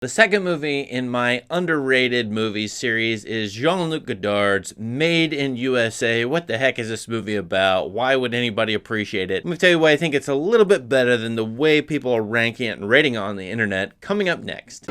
The second movie in my underrated movies series is Jean-Luc Godard's Made in USA. What the heck is this movie about? Why would anybody appreciate it? Let me tell you why I think it's a little bit better than the way people are ranking it and rating it on the internet, coming up next.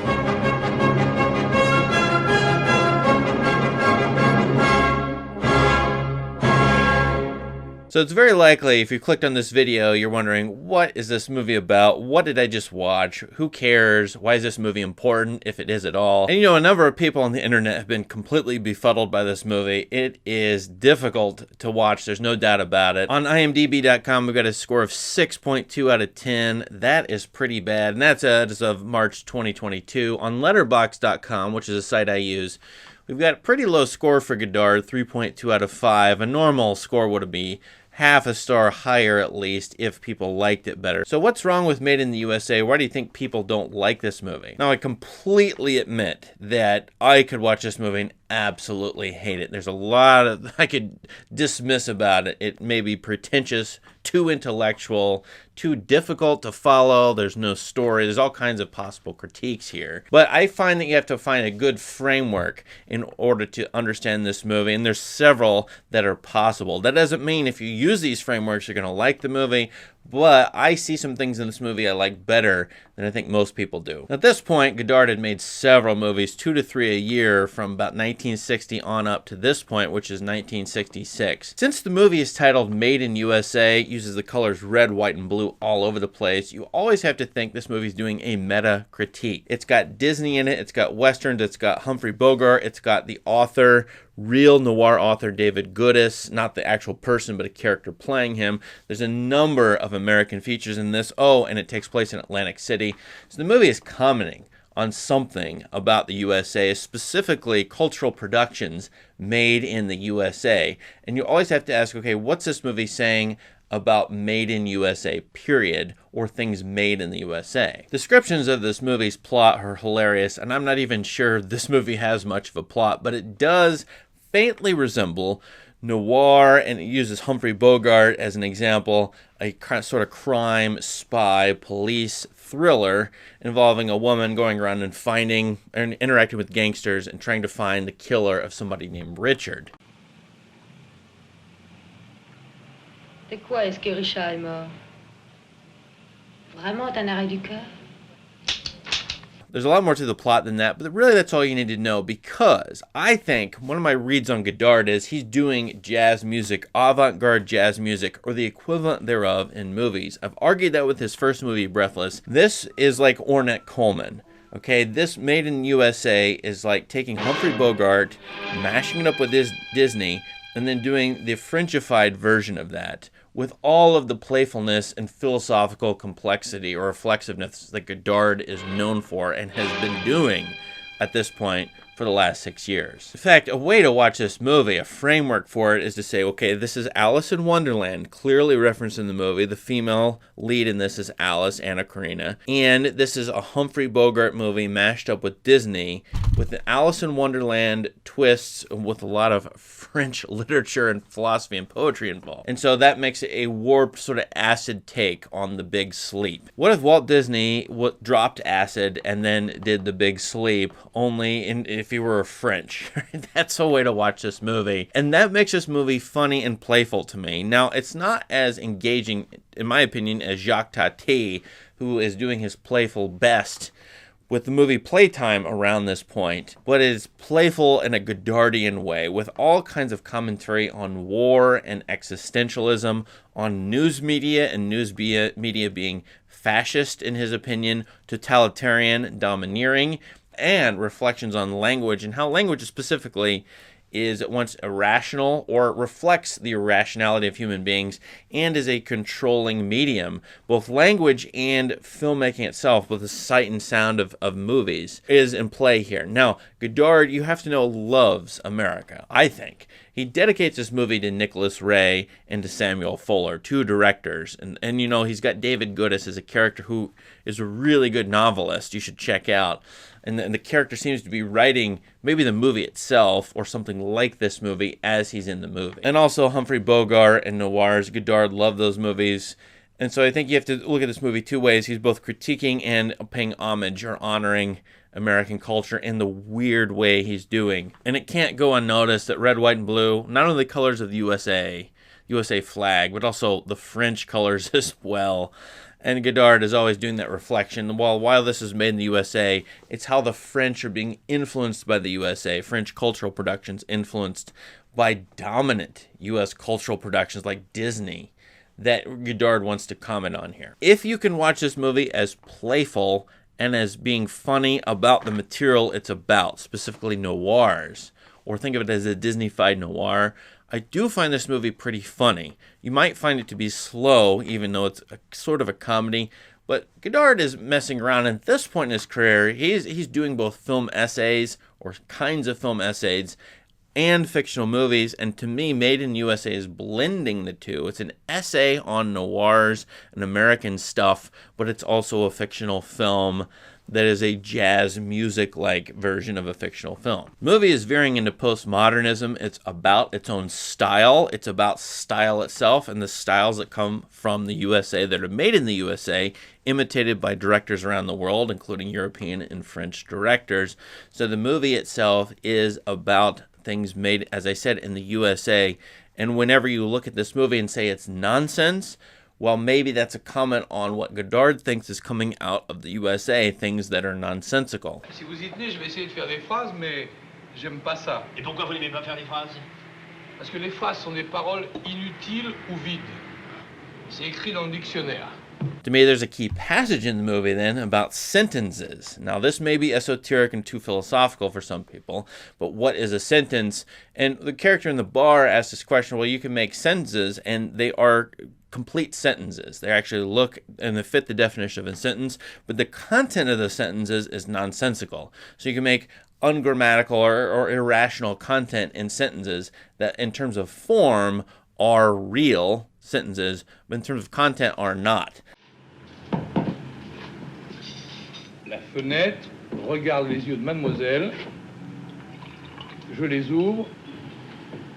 So it's very likely if you clicked on this video, you're wondering, what is this movie about? What did I just watch? Who cares? Why is this movie important, if it is at all? And you know, a number of people on the internet have been completely befuddled by this movie. It is difficult to watch. There's no doubt about it. On IMDb.com, we've got a score of 6.2 out of 10. That is pretty bad. And that's as of March 2022. On Letterboxd.com, which is a site I use, we've got a pretty low score for Godard, 3.2 out of 5. A normal score would be half a star higher at least if people liked it better. So what's wrong with Made in the USA? Why do you think people don't like this movie? Now, I completely admit that I could watch this movie and absolutely hate it. There's a lot of I could dismiss about it. It may be pretentious, too intellectual, too difficult to follow. There's no story. There's all kinds of possible critiques here. But I find that you have to find a good framework in order to understand this movie, and there's several that are possible. That doesn't mean if you use these frameworks you're going to like the movie, but I see some things in this movie I like better than I think most people do. At this point, Godard had made several movies, 2 to 3 a year, from about 1960 on up to this point, which is 1966. Since the movie is titled Made in USA, uses the colors red, white, and blue all over the place, you always have to think this movie's doing a meta critique. It's got Disney in it, it's got Westerns, it's got Humphrey Bogart, it's got the author, real noir author David Goodis, not the actual person, but a character playing him. There's a number of American features in this. Oh, and it takes place in Atlantic City. So the movie is commenting on something about the USA, specifically cultural productions made in the USA. And you always have to ask, okay, what's this movie saying about Made in USA, period, or things made in the USA? Descriptions of this movie's plot are hilarious, and I'm not even sure this movie has much of a plot, but it does faintly resemble noir, and it uses Humphrey Bogart as an example, a sort of crime, spy, police thriller involving a woman going around and finding and interacting with gangsters and trying to find the killer of somebody named Richard. C'est quoi, est-ce que Richard est mort? Vraiment, t'as un arrêt du cœur? There's a lot more to the plot than that, but really that's all you need to know, because I think one of my reads on Godard is he's doing jazz music, avant-garde jazz music, or the equivalent thereof in movies. I've argued that with his first movie, Breathless. This is like Ornette Coleman. Okay, this Made in USA is like taking Humphrey Bogart, mashing it up with Disney, and then doing the Frenchified version of that, with all of the playfulness and philosophical complexity or reflexiveness that Godard is known for and has been doing at this point for the last 6 years. In fact, a way to watch this movie, a framework for it, is to say, okay, this is Alice in Wonderland, clearly referenced in the movie. The female lead in this is Alice, Anna Karina. And this is a Humphrey Bogart movie mashed up with Disney, with the Alice in Wonderland twists with a lot of French literature and philosophy and poetry involved. And so that makes it a warped sort of acid take on The Big Sleep. What if Walt Disney dropped acid and then did The Big Sleep, only if he were French? That's a way to watch this movie. And that makes this movie funny and playful to me. Now, it's not as engaging, in my opinion, as Jacques Tati, who is doing his playful best with the movie Playtime around this point, but it is playful in a Godardian way, with all kinds of commentary on war and existentialism, on news media and news media being fascist in his opinion, totalitarian, domineering, and reflections on language and how language specifically is at once irrational or reflects the irrationality of human beings and is a controlling medium. Both language and filmmaking itself, with the sight and sound of movies, is in play here. Now, Godard, you have to know, loves America, I think. He dedicates this movie to Nicholas Ray and to Samuel Fuller, two directors. And you know, he's got David Goodis as a character who is a really good novelist you should check out. And the character seems to be writing maybe the movie itself or something like this movie as he's in the movie. And also Humphrey Bogart and noirs. Godard loved those movies. And so I think you have to look at this movie two ways. He's both critiquing and paying homage or honoring American culture in the weird way he's doing. And it can't go unnoticed that red, white, and blue, not only the colors of the USA flag, but also the French colors as well. And Godard is always doing that reflection. While this is made in the USA, it's how the French are being influenced by the USA. French cultural productions influenced by dominant U.S. cultural productions like Disney that Godard wants to comment on here. If you can watch this movie as playful and as being funny about the material it's about, specifically noirs, or think of it as a Disney-fied noir, I do find this movie pretty funny. You might find it to be slow, even though it's sort of a comedy, but Godard is messing around. At this point in his career, he's doing both film essays, or kinds of film essays, and fictional movies, and to me, Made in USA is blending the two. It's an essay on noirs and American stuff, but it's also a fictional film that is a jazz music-like version of a fictional film. The movie is veering into postmodernism. It's about its own style. It's about style itself and the styles that come from the USA that are made in the USA, imitated by directors around the world, including European and French directors. So the movie itself is about things made, as I said, in the USA. And whenever you look at this movie and say it's nonsense, well, maybe that's a comment on what Godard thinks is coming out of the USA, things that are nonsensical. Si vous y tenez, je vais essayer de faire des phrases, mais j'aime pas ça. Et pourquoi vous n'aimez pas faire des phrases? Parce que les phrases sont des paroles inutiles ou vides. C'est écrit dans le dictionnaire. To me, there's a key passage in the movie then about sentences. Now, this may be esoteric and too philosophical for some people, but what is a sentence? And the character in the bar asks this question, well, you can make sentences, and they are complete sentences. They actually look and they fit the definition of a sentence, but the content of the sentences is nonsensical. So you can make ungrammatical or irrational content in sentences that in terms of form are real sentences, but in terms of content are not. La fenêtre regarde les yeux de mademoiselle, je les ouvre,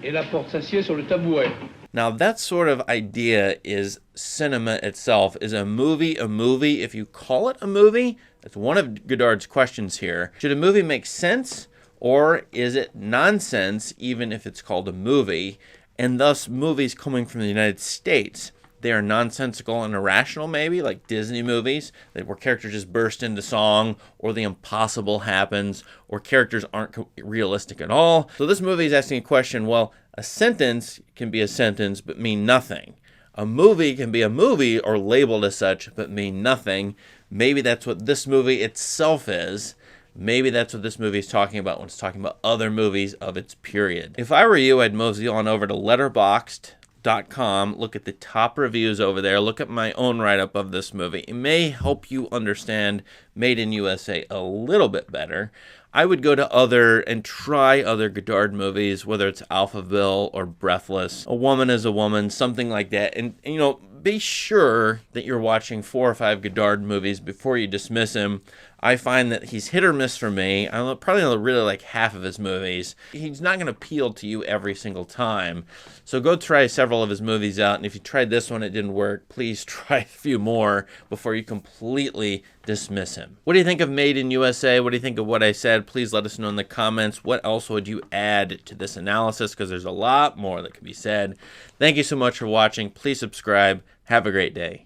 et la porte s'assied sur le tabouret. Now, that sort of idea is cinema itself. Is a movie a movie? If you call it a movie, that's one of Godard's questions here. Should a movie make sense, or is it nonsense even if it's called a movie? And thus, movies coming from the United States, they are nonsensical and irrational, maybe, like Disney movies, where characters just burst into song, or the impossible happens, or characters aren't realistic at all. So this movie is asking a question, well, a sentence can be a sentence but mean nothing. A movie can be a movie or labeled as such but mean nothing. Maybe that's what this movie itself is. Maybe that's what this movie is talking about when it's talking about other movies of its period. If I were you, I'd mosey on over to Letterboxd.com, look at the top reviews over there, look at my own write-up of this movie. It may help you understand Made in USA a little bit better. I would go to and try other Godard movies, whether it's Alphaville or Breathless, A Woman is a Woman, something like that. And you know, be sure that you're watching 4 or 5 Godard movies before you dismiss him. I find that he's hit or miss for me. I probably really like half of his movies. He's not going to appeal to you every single time. So go try several of his movies out. And if you tried this one, it didn't work, please try a few more before you completely dismiss him. What do you think of Made in USA? What do you think of what I said? Please let us know in the comments. What else would you add to this analysis? Because there's a lot more that could be said. Thank you so much for watching. Please subscribe. Have a great day.